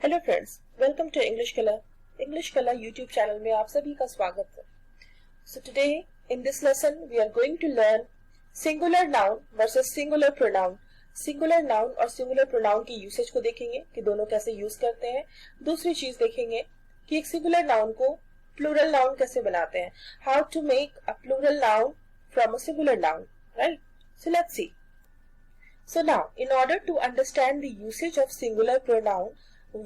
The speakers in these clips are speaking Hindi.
Hello friends, welcome to English Kala YouTube channel में आप सभी का स्वागत है। So today in this lesson we are going to learn singular noun versus singular pronoun. Singular noun और सिंगुलर प्रोनाउन की यूसेज को देखेंगे कि दोनों कैसे यूज करते हैं। दूसरी चीज देखेंगे कि एक सिंगुलर नाउन को प्लूरल नाउन कैसे बनाते हैं, how to make a plural noun from a singular noun, right? So let's see. So now, in order to understand the usage of singular pronoun,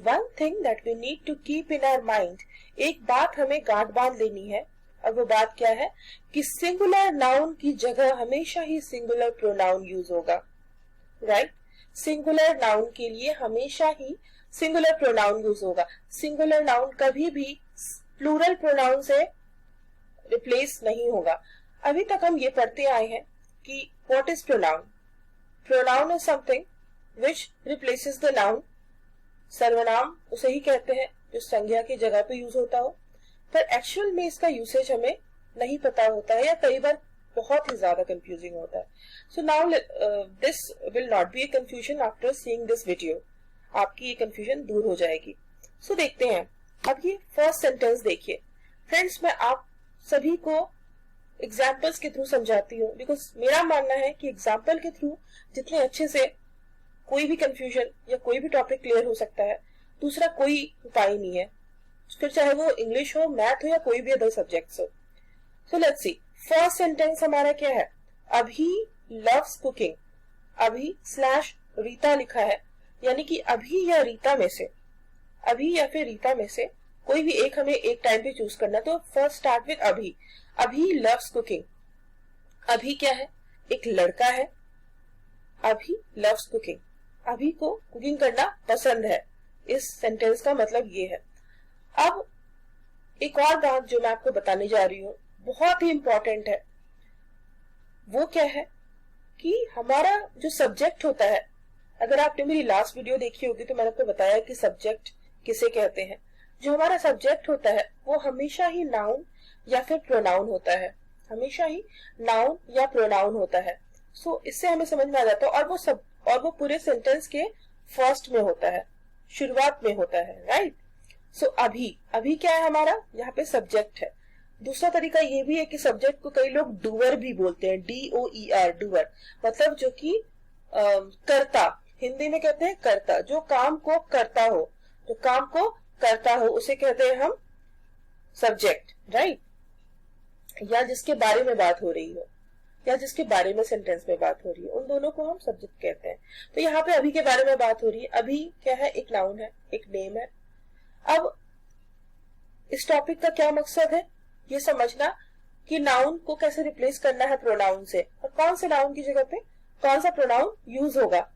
one thing that we need to keep in our mind, एक बात हमें गांठ बांध लेनी है, और वो बात क्या है कि सिंगुलर नाउन की जगह हमेशा ही सिंगुलर प्रोनाउन यूज होगा, राइट? सिंगुलर नाउन के लिए हमेशा ही सिंगुलर प्रोनाउन यूज होगा। सिंगुलर नाउन कभी भी प्लूरल प्रोनाउन से रिप्लेस नहीं होगा। अभी तक हम ये पढ़ते आए हैं कि what is pronoun. Pronoun is something which replaces the noun. सर्वनाम उसे ही कहते हैं जो संज्ञा की जगह पे यूज होता हो, पर एक्चुअल में इसका यूसेज हमें नहीं पता होता है या कई बार बहुत ही ज्यादा कंफ्यूजिंग होता है। So now this will not be a confusion after seeing this video. आपकी ये कंफ्यूजन दूर हो जाएगी। सो देखते हैं। अब ये फर्स्ट सेंटेंस देखिए फ्रेंड्स, मैं आप सभी को एग्जाम्पल्स के थ्रू समझाती हूँ, बिकॉज मेरा मानना है कि एग्जाम्पल के थ्रू जितने अच्छे से कोई भी कंफ्यूजन या कोई भी टॉपिक क्लियर हो सकता है, दूसरा कोई उपाय नहीं है, फिर चाहे वो इंग्लिश हो, मैथ हो या कोई भी अदर सब्जेक्ट्स हो। सो लेट्स सी, फर्स्ट सेंटेंस हमारा क्या है? अभी लव्स कुकिंग। अभी स्लैश रीता लिखा है, यानी कि अभी या रीता में से, अभी या फिर रीता में से कोई भी एक हमें एक टाइम पे चूज करना। तो फर्स्ट स्टार्ट विद अभी। अभी लव्स कुकिंग। अभी क्या है? एक लड़का है। अभी लव्स कुकिंग, अभी को कुकिंग करना पसंद है। इस सेंटेंस का मतलब ये है। अब एक और बात जो मैं आपको बताने जा रही हूँ, बहुत ही इंपॉर्टेंट है। वो क्या है कि हमारा जो सब्जेक्ट होता है, अगर आपने मेरी लास्ट वीडियो देखी होगी तो मैंने आपको बताया कि सब्जेक्ट किसे कहते हैं। जो हमारा सब्जेक्ट होता है वो हमेशा ही नाउन या फिर प्रोनाउन होता है, हमेशा ही नाउन या प्रोनाउन होता है। सो इससे हमें समझ में आ जाता है, और वो पूरे सेंटेंस के फर्स्ट में होता है, शुरुआत में होता है, राइट? सो अभी क्या है हमारा? यहाँ पे सब्जेक्ट है। दूसरा तरीका ये भी है कि सब्जेक्ट को कई लोग डूअर भी बोलते हैं, DOER, डूअर, मतलब जो कि कर्ता, हिंदी में कहते हैं कर्ता, जो काम को करता हो, जो काम को करता हो उसे कहते हैं हम सब्जेक्ट, राइट? या जिसके बारे में बात हो रही हो, या जिसके बारे में सेंटेंस में बात हो रही है, उन दोनों को हम सब्जेक्ट कहते हैं। तो यहाँ पे अभी के बारे में बात हो रही है। अभी क्या है? एक नाउन है, एक नेम है। अब इस टॉपिक का क्या मकसद है? ये समझना कि नाउन को कैसे रिप्लेस करना है प्रोनाउन से, और कौन से नाउन की जगह पे कौन सा प्रोनाउन यूज होगा।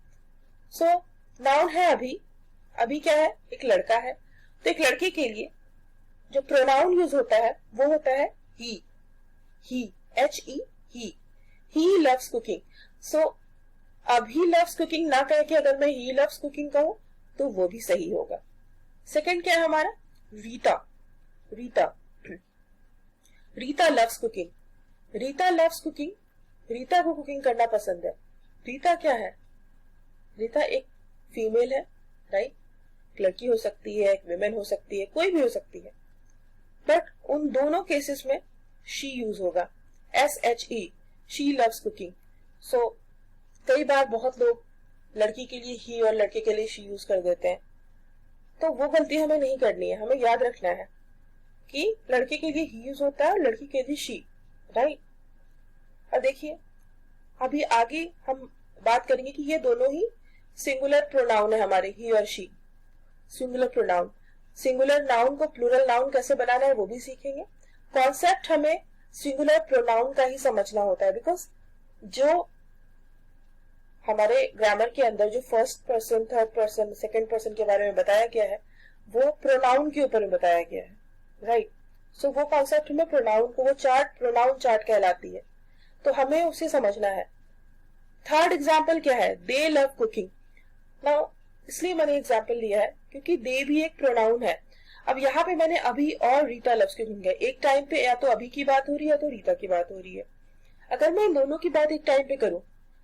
सो नाउन है अभी। अभी क्या है? एक लड़का है। तो एक लड़के के लिए जो प्रोनाउन यूज होता है वो होता है ही, HE, ही लव्स कुकिंग। सो अभी लव्स कुकिंग ना कह के अगर मैं ही लव्स कुकिंग कहूं तो वो भी सही होगा। सेकंड क्या है हमारा? Rita loves cooking. Rita loves cooking, Rita को कुकिंग करना पसंद है। रीता क्या है? रीता एक फीमेल है, राइट? एक लड़की हो सकती है, एक विमेन हो सकती है, कोई भी हो सकती है, बट उन दोनों केसेस में शी यूज होगा, SHE, शी लव्स कुकिंग। सो कई बार बहुत लोग लड़की के लिए ही और लड़के के लिए शी यूज कर देते हैं, तो वो गलती हमें नहीं करनी है। हमें याद रखना है कि लड़के के लिए ही यूज होता है और लड़की के लिए शी, राइट? अब देखिए, अभी आगे हम बात करेंगे कि ये दोनों ही सिंगुलर प्रोनाउन है हमारे, ही और she, singular pronoun. Singular noun को प्लूरल नाउन कैसे बनाना है वो भी सीखेंगे। कॉन्सेप्ट हमें सिंगुलर प्रोनाउन का ही समझना होता है, बिकॉज जो हमारे ग्रामर के अंदर जो first person, third person, second person के बारे में बताया गया है वो प्रोनाउन के ऊपर बताया गया है, राइट? सो वो कॉन्सेप्ट में प्रोनाउन को, वो चार्ट प्रोनाउन चार्ट कहलाती है, तो हमें उसे समझना है। थर्ड एग्जाम्पल क्या है? दे लव कुकिंग। नाउ इसलिए मैंने एग्जाम्पल लिया है क्योंकि दे भी एक प्रोनाउन है। अब यहाँ पे मैंने अभी और रीता लव्स कुकिंग है, एक टाइम पे या तो अभी की बात हो रही है या तो रीता की बात हो रही है। अगर मैं इन दोनों की बात एक टाइम पे करूं,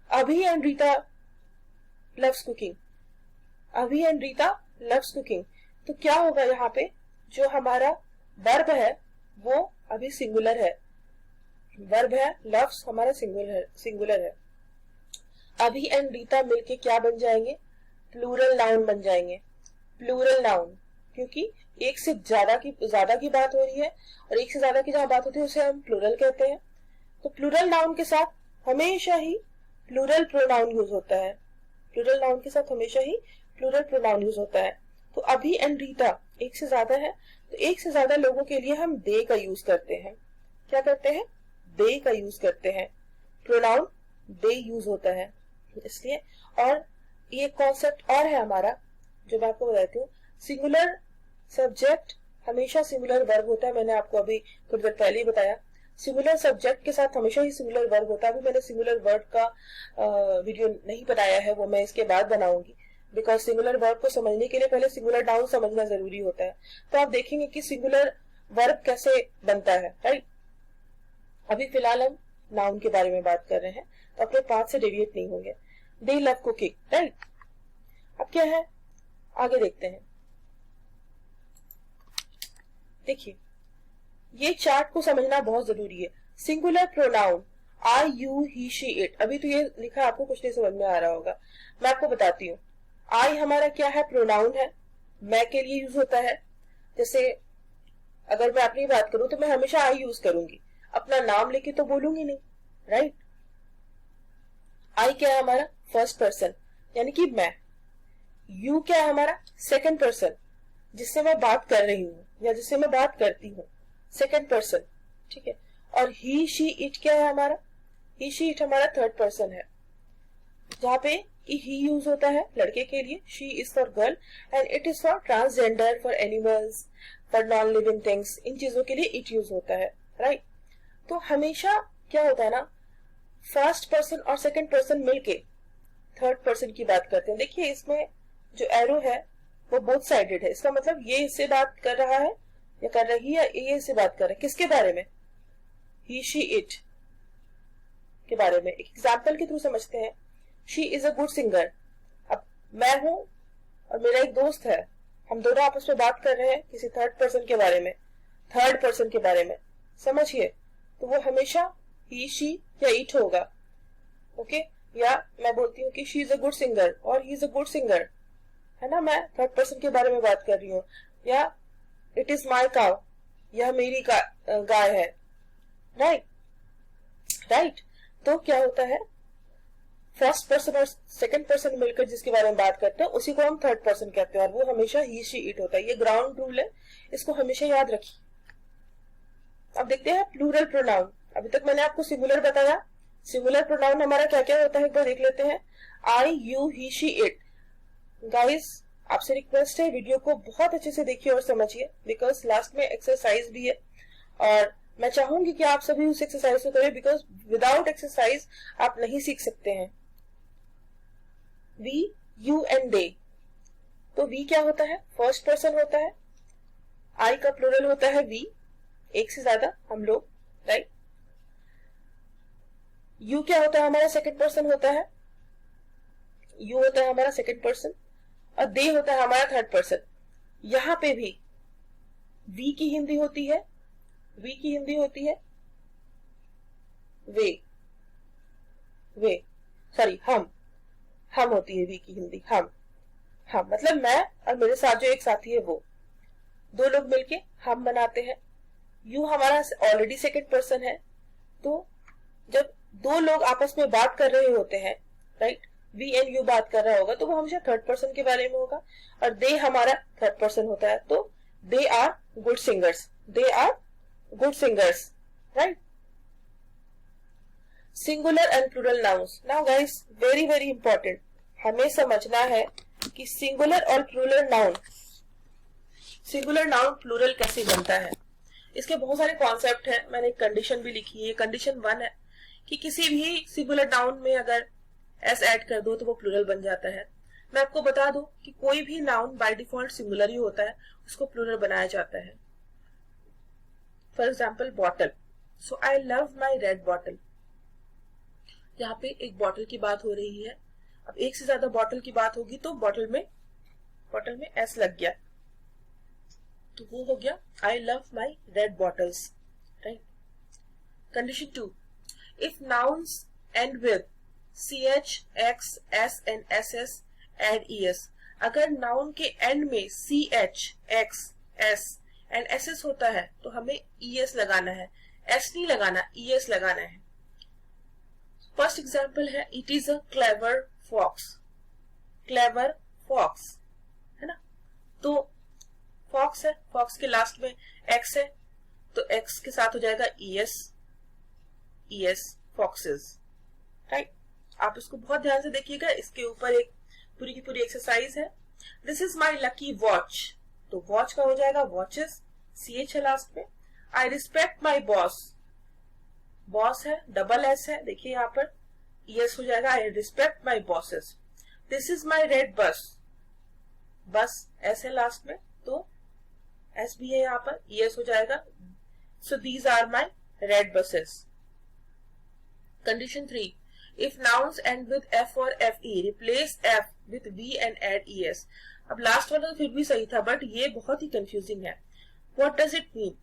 अभी एंड रीता लव्स कुकिंग, अभी एंड रीता लव्स कुकिंग, तो क्या होगा, यहाँ पे जो हमारा वर्ब है वो अभी सिंगुलर है, वर्ब है, लव्स हमारा सिंगुलर है। अभी एंड रीता मिलके क्या बन जाएंगे, प्लूरल नाउन बन जाएंगे। प्लूरल नाउन क्योंकि एक से ज्यादा की बात हो रही है, और एक से ज्यादा की जहां बात होती है उसे हम प्लूरल कहते हैं। तो प्लूरल नाउन के साथ हमेशा ही प्लूरल प्रोनाउन यूज होता है, प्लूरल नाउन के साथ हमेशा ही प्लूरल प्रोनाउन यूज होता है। तो अभी एंड रीता एक से ज्यादा है, तो एक से ज्यादा लोगों के लिए हम दे का यूज करते हैं। क्या करते हैं, दे का यूज करते हैं, प्रोनाउन दे यूज होता है इसलिए। और ये कॉन्सेप्ट और है हमारा जो मैं आपको बताती हूँ, सिंगुलर सब्जेक्ट हमेशा सिंगुलर वर्ब होता है। मैंने आपको अभी थोड़ी देर पहले ही बताया, सिंगुलर सब्जेक्ट के साथ हमेशा ही सिंगुलर वर्ब होता है। अभी मैंने सिंगुलर वर्ब का वीडियो नहीं बनाया है, वो मैं इसके बाद बनाऊंगी, बिकॉज सिंगुलर वर्ब को समझने के लिए पहले सिंगुलर नाउन समझना जरूरी होता है। तो आप देखेंगे कि सिंगुलर वर्ब कैसे बनता है, राइट। अभी फिलहाल हम नाउन के बारे में बात कर रहे हैं, तो अपने पाथ से डेविएट नहीं होंगे। दे लव कुकिंग, राइट। अब क्या है, आगे देखते हैं। देखिए, ये चार्ट को समझना बहुत जरूरी है। Singular pronoun I, you, he, she, it. अभी तो ये लिखा आपको कुछ नहीं समझ में आ रहा होगा, मैं आपको बताती हूँ। आई हमारा क्या है, प्रोनाउन है, मैं के लिए यूज होता है। जैसे अगर मैं अपनी बात करूं तो मैं हमेशा आई यूज करूंगी, अपना नाम लेके तो बोलूंगी नहीं, राइट। आई क्या है हमारा, फर्स्ट पर्सन यानी कि मैं। यू क्या है हमारा, सेकंड पर्सन, जिससे मैं बात कर रही हूँ या जिससे मैं बात करती हूँ, सेकंड पर्सन, ठीक है। और ही, शी, इट क्या है हमारा, ही, शी, इट हमारा थर्ड पर्सन है, जहाँ पे ही यूज होता है लड़के के लिए, she is for girl, and it is for transgender, for animals, for non living things, इन चीजों के लिए इट यूज होता है, राइट। तो हमेशा क्या होता है ना, फर्स्ट पर्सन और सेकंड पर्सन मिलके थर्ड पर्सन की बात करते हैं। देखिए इसमें जो एरो है वो बोथ साइडेड है, इसका मतलब ये इससे बात कर रहा है या कर रही है, ये इससे बात कर रहा है, किसके बारे में, ही, शी, इट के बारे में। एक एग्जाम्पल के थ्रू समझते हैं। She is a good singer. अब मैं हूं और मेरा एक दोस्त है, हम दोनों आपस में बात कर रहे हैं किसी थर्ड पर्सन के बारे में, थर्ड पर्सन के बारे में, समझिए। तो वो हमेशा ही, शी या इट होगा, ओके। या मैं बोलती हूँ कि she is a good singer और he is a good singer, है ना, मैं थर्ड पर्सन के बारे में बात कर रही हूँ। या इट इज माई काउ, यह मेरी गाय है, राइट, राइट। तो क्या होता है, फर्स्ट पर्सन और सेकंड पर्सन मिलकर जिसके बारे में बात करते हैं उसी को हम थर्ड पर्सन कहते हैं, और वो हमेशा ही, शी, इट होता है। ये ग्राउंड रूल है, इसको हमेशा याद रखिए। अब देखते हैं प्लूरल प्रोनाउन। अभी तक मैंने आपको सिंगुलर बताया, सिंगुलर प्रोनाउन हमारा क्या क्या होता है एक बार देख लेते हैं। I, you, he, she, it. Guys आपसे रिक्वेस्ट है, वीडियो को बहुत अच्छे से देखिए और समझिए, बिकॉज लास्ट में एक्सरसाइज भी है और मैं चाहूंगी कि आप सभी उस एक्सरसाइज को करें, बिकॉज विदाउट एक्सरसाइज आप नहीं सीख सकते हैं। We, you and they. तो वी क्या होता है, फर्स्ट पर्सन होता है। आई का प्लूरल होता है वी, एक से ज्यादा हम लोग, राइट। यू क्या होता है हमारा, सेकंड पर्सन होता है, यू होता है हमारा सेकंड पर्सन, और दे होता है हमारा थर्ड पर्सन। यहां पे भी वी की हिंदी होती है, वी की हिंदी होती है वे, सॉरी हम होती है वी की हिंदी, हम मतलब मैं और मेरे साथ जो एक साथी है वो, दो लोग मिलके हम बनाते हैं। यू हमारा ऑलरेडी सेकंड पर्सन है, तो जब दो लोग आपस में बात कर रहे होते हैं, राइट, वी एंड यू बात कर रहा होगा तो वो हमेशा थर्ड पर्सन के बारे में होगा, और दे हमारा थर्ड पर्सन होता है, तो they are good singers, they are good singers, right. Singular and plural nouns. Now guys very very important, हमें समझना है कि सिंगुलर और plural noun, singular noun plural कैसे बनता है। इसके बहुत सारे कॉन्सेप्ट हैं, मैंने एक कंडीशन भी लिखी है। कंडीशन 1 है कि किसी भी सिंगुलर नाउन में अगर एस ऐड कर दो तो वो प्लूरल बन जाता है। मैं आपको बता दूं कि कोई भी नाउन बाय डिफॉल्ट सिंगुलर ही होता है, उसको प्लूरल बनाया जाता है। For example bottle, so I love my red bottle. यहाँ पे एक बॉटल की बात हो रही है, अब एक से ज्यादा बॉटल की बात होगी तो बॉटल में एस लग गया, तो वो हो गया I love my red bottles, right. Condition 2, if nouns and with ch, x, s and ss add es, अगर नाउन के एंड में ch, x, s and ss होता है तो हमें es लगाना है, s नहीं लगाना, es लगाना है। फर्स्ट एग्जाम्पल है it is a clever fox, clever fox है ना। तो फॉक्स है, फॉक्स के लास्ट में x है तो x के साथ हो जाएगा es फॉक्सेस, राइट। आप इसको बहुत ध्यान से देखिएगा, इसके ऊपर एक पूरी की पूरी एक्सरसाइज है। This is my lucky watch, तो वॉच का हो जाएगा वॉचेस, ch है लास्ट में। I respect my boss, boss है, डबल s है, देखिए यहाँ पर es हो जाएगा I respect my bosses. This is my red bus, बस s है लास्ट में तो s भी है यहाँ पर, es हो जाएगा। So these are my red buses. Condition 3, if nouns end with f or fe, replace f with v and add es। अब लास्ट वाला तो फिर भी सही था, बट ये बहुत ही कंफ्यूजिंग है। What does it mean?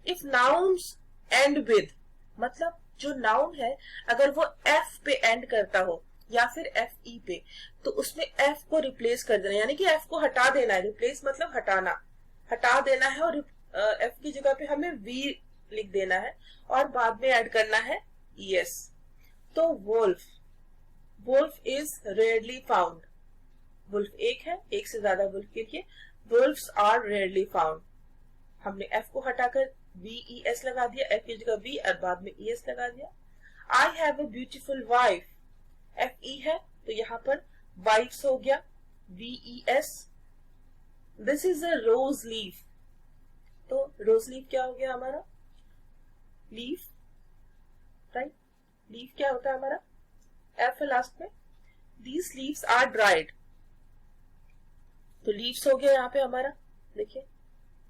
If nouns end with, मतलब जो नाउन है अगर वो f पे एंड करता हो या फिर fe पे, तो उसमें f को रिप्लेस कर देना, यानी कि f को हटा देना है। रिप्लेस मतलब हटाना, हटा देना है, और f की जगह पे हमें v लिख देना है और बाद में ऐड करना है es। तो wolf, wolf is rarely found, wolf एक है, एक से ज्यादा वुल्फ के लिए वुल्फ्स आर रेयरली फाउंड। हमने f को हटाकर VES लगा दिया, f की जगह V और बाद में ES लगा दिया। I have a beautiful wife, FE है तो यहाँ पर वाइफ्स हो गया VES। This is a rose leaf, तो रोज लीफ क्या हो गया हमारा, लीफ, राइट। लीफ क्या होता है हमारा, एफ है लास्ट में। दीज लीव्स आर ड्राइड, तो लीव्स हो गया यहाँ पे हमारा, देखिए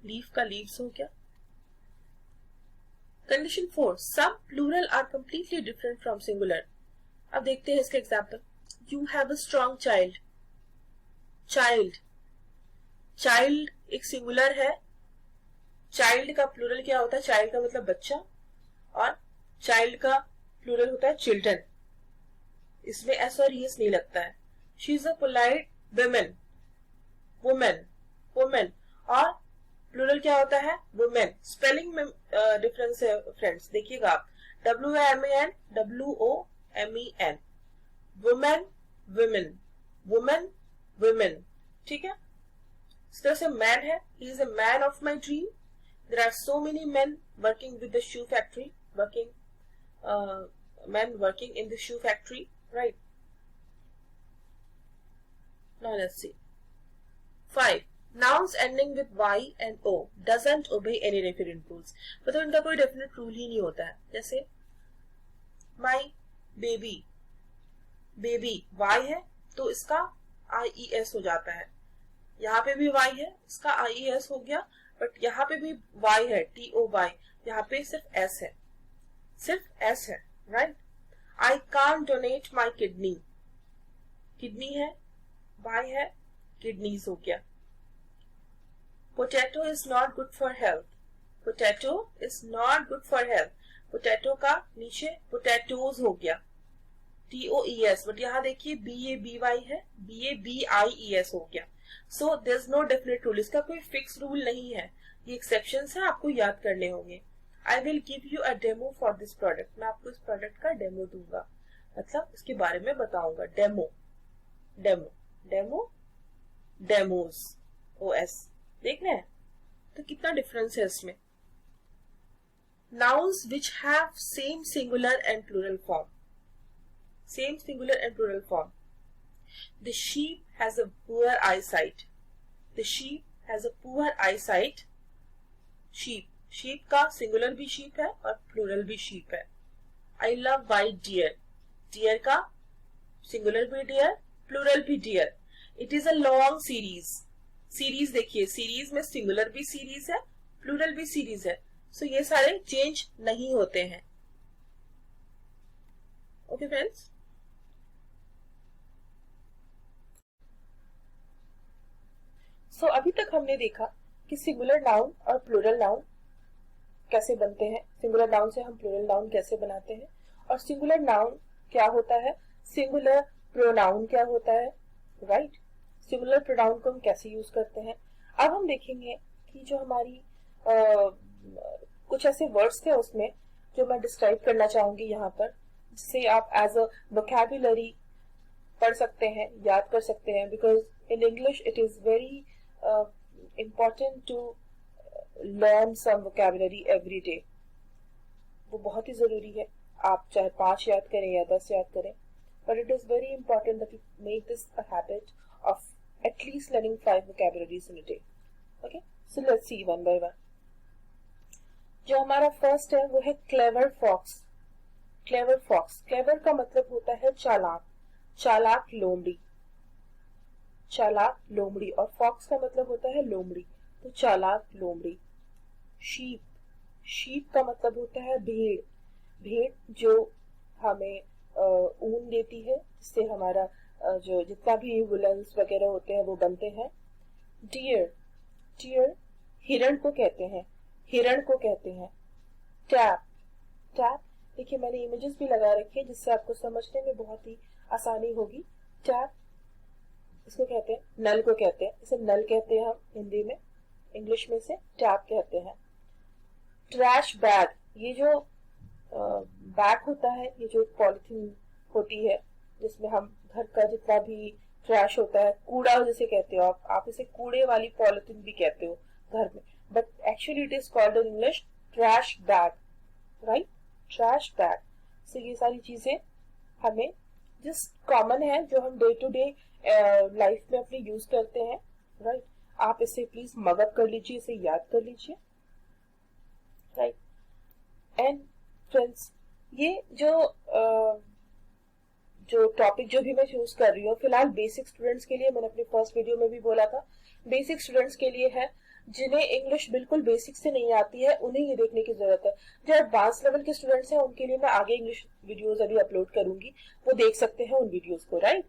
लीफ का लीव्स हो गया। Condition 4, some plural are completely different from singular. अब देखते हैं इसका example. You have a strong child, child, child एक सिंगुलर है। चाइल्ड का प्लूरल क्या होता है, चाइल्ड का मतलब बच्चा, और चाइल्ड का प्लूरल होता है चिल्ड्रन, इसमें एस और ईएस नहीं लगता है। She is a polite woman, women, woman, और प्लूरल क्या होता है वुमेन। स्पेलिंग में डिफरेंस है फ्रेंड्स, देखिएगा आप, WMAN, WOMEN, woman, women, women, women, ठीक है। इस तरह से मैन है, he is a man of my dream. There are so many men working with the shoe factory, working men working in the shoe factory, right? Now let's see. 5, nouns ending with y and o doesn't obey any definite rules, मतलब इनका कोई definite rule ही नहीं होता है। जैसे my baby, baby y है तो इसका IES हो जाता है, यहाँ पे भी y है, इसका IES हो गया, बट यहाँ पे भी y है, TOY, यहाँ पे सिर्फ s है, सिर्फ s है, राइट। आई कान डोनेट माई किडनी, किडनी है, वाई है, किडनीज हो गया। Potato is not good for health, potato is not good for health, potato का नीचे पोटैटोज हो गया, TOES, बट यहाँ देखिए BABY है, BABIES हो गया। So there is no definite rule, इसका कोई फिक्स रूल नहीं है, ये एक्सेप्शंस है, आपको याद करने होंगे। I will give you a demo for this product, मैं आपको इस प्रोडक्ट का डेमो दूंगा, मतलब इसके बारे में बताऊंगा। Demo, demo, demo, demos, OS, देख रहे हैं तो कितना डिफरेंस है इसमें। Nouns which have same singular and plural form, same singular and plural form. The sheep has a poor eyesight, the sheep has a poor eyesight, sheep, sheep का सिंगुलर भी शीप है और प्लूरल भी शीप है। I love white deer, deer का सिंगुलर भी डियर, प्लूरल भी deer. It is a long series, series देखिए, सीरीज में सिंगुलर भी सीरीज है, प्लूरल भी सीरीज है, सो ये सारे चेंज नहीं होते हैं। ओके फ्रेंड्स, सो अभी तक हमने देखा कि सिंगुलर नाउन और प्लूरल नाउन कैसे बनते हैं, सिंगुलर नाउन से हम प्लूरल नाउन कैसे बनाते हैं, और सिंगुलर नाउन क्या होता है, सिंगुलर प्रोनाउन क्या होता है, राइट। सिंगुलर प्रोनाउन को हम कैसे यूज करते हैं। अब हम देखेंगे कि जो हमारी कुछ ऐसे वर्ड्स थे उसमें जो मैं डिस्क्राइब करना चाहूंगी यहाँ पर, जिसे आप एज अ वोकैबुलरी पढ़ सकते हैं, याद कर सकते हैं, because in English it is very important to learn some vocabulary every day. वो बहुत ही जरूरी है, आप चाहे 5 याद करें या 10 याद करें, but it is very important that you make this a habit of at least learning 5 vocabularies in a day. Okay, so let's see one by one. जो हमारा फर्स्ट है वो है clever fox. Clever fox, clever का मतलब होता है चालाक, चालाक लोमड़ी, चालाक लोमड़ी, और फॉक्स का मतलब होता है लोमड़ी, तो चालाक लोमड़ी। शीप, शीप का मतलब होता है भेड़, भेड़ जो हमें ऊन देती है, जिससे हमारा जो जितना भी वुलन्स वगैरह होते हैं वो बनते हैं। डियर, डियर हिरण को कहते हैं, हिरण को कहते हैं। टैप, टैप देखिए मैंने इमेजेस भी लगा रखी है जिससे आपको समझने में बहुत ही आसानी होगी। टैप इसको कहते हैं, नल को कहते हैं, इसे नल कहते हैं हम हिंदी में, इंग्लिश में से टैप कहते हैं। ट्रैश बैग, ये जो बैग होता है, ये जो पॉलिथीन होती है जिसमें हम घर का जितना भी ट्रैश होता है, कूड़ा जिसे कहते हो आप इसे कूड़े वाली पॉलिथीन भी कहते हो घर में, but actually it is called in English trash bag, right, trash bag. So ये सारी चीजें हमें जिस कॉमन है, जो हम डे टू डे लाइफ में अपनी यूज करते हैं, राइट। आप इसे प्लीज मगअप कर लीजिए, इसे याद कर लीजिए, राइट। एंड फ्रेंड्स, ये जो टॉपिक जो भी मैं चूज कर रही हूँ फिलहाल बेसिक स्टूडेंट्स के लिए, मैंने अपने फर्स्ट वीडियो में भी बोला था, बेसिक स्टूडेंट्स के लिए है। जिन्हें इंग्लिश बिल्कुल बेसिक से नहीं आती है उन्हें ये देखने की जरूरत है। जो एडवांस लेवल के स्टूडेंट्स हैं उनके लिए मैं आगे इंग्लिश वीडियोस अभी अपलोड करूंगी, वो देख सकते हैं उन वीडियोस को, राइट।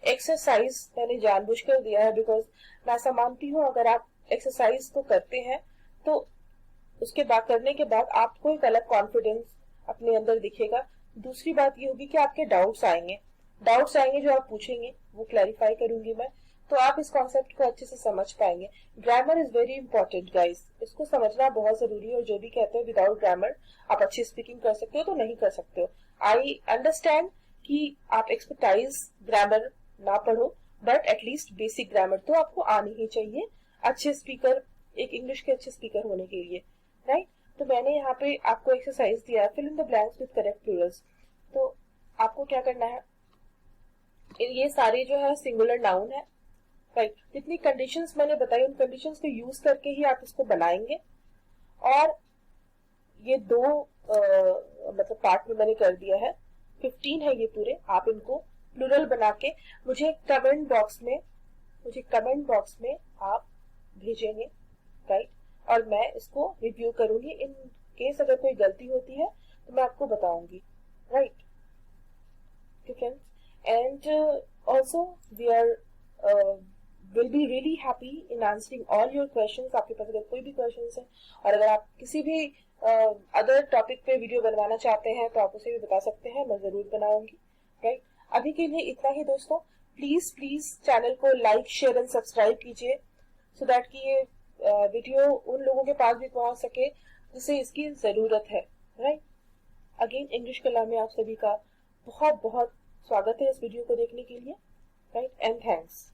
एक्सरसाइज मैंने जानबूझकर दिया है, बिकॉज मैं ऐसा मानती हूँ अगर आप एक्सरसाइज को करते हैं तो उसके बाद करने के बाद आपको एक अलग कॉन्फिडेंस अपने अंदर दिखेगा। दूसरी बात ये होगी कि आपके डाउट्स आएंगे जो आप पूछेंगे वो क्लैरिफाई करूंगी मैं, तो आप इस कॉन्सेप्ट को अच्छे से समझ पाएंगे। Grammar is very important guys, इसको समझना बहुत जरूरी है, और जो भी कहते हैं विदाउट ग्रामर आप अच्छी स्पीकिंग कर सकते हो तो नहीं कर सकते हो। आई अंडरस्टैंड कि आप एक्सपर्टाइज ग्रामर ना पढ़ो, बट एटलीस्ट बेसिक ग्रामर तो आपको आनी ही चाहिए अच्छे स्पीकर, एक इंग्लिश के अच्छे स्पीकर होने के लिए, राइट। तो मैंने यहाँ पे आपको एक्सरसाइज दिया है, fill in the blanks with correct plurals. तो आपको क्या करना है, ये सारे जो है सिंगुलर नाउन है, राइट। जितनी कंडीशंस मैंने बताई उन कंडीशंस को यूज करके ही आप इसको बनाएंगे, और ये दो मतलब पार्ट में मैंने कर दिया है, 15 है ये पूरे। आप इनको प्लूरल बना के मुझे कमेंट बॉक्स में आप भेजेंगे, राइट, और मैं इसको रिव्यू करूंगी। इन केस अगर कोई गलती होती है तो मैं आपको बताऊंगी, right, friends. And also we are will be really happy in answering all your questions। आपके पास अगर कोई भी क्वेश्चंस है, और अगर आप किसी भी अदर टॉपिक पे वीडियो बनवाना चाहते हैं तो आप उसे भी बता सकते हैं, मैं जरूर बनाऊंगी, राइट। अभी के लिए इतना ही दोस्तों, प्लीज चैनल को लाइक शेयर एंड सब्सक्राइब कीजिए, सो दैट कि ये वीडियो उन लोगों के पास भी पहुंच सके जिसे इसकी जरूरत है, राइट। अगेन इंग्लिश कला में आप सभी का बहुत बहुत स्वागत है इस वीडियो को देखने के लिए, राइट, एंड थैंक्स।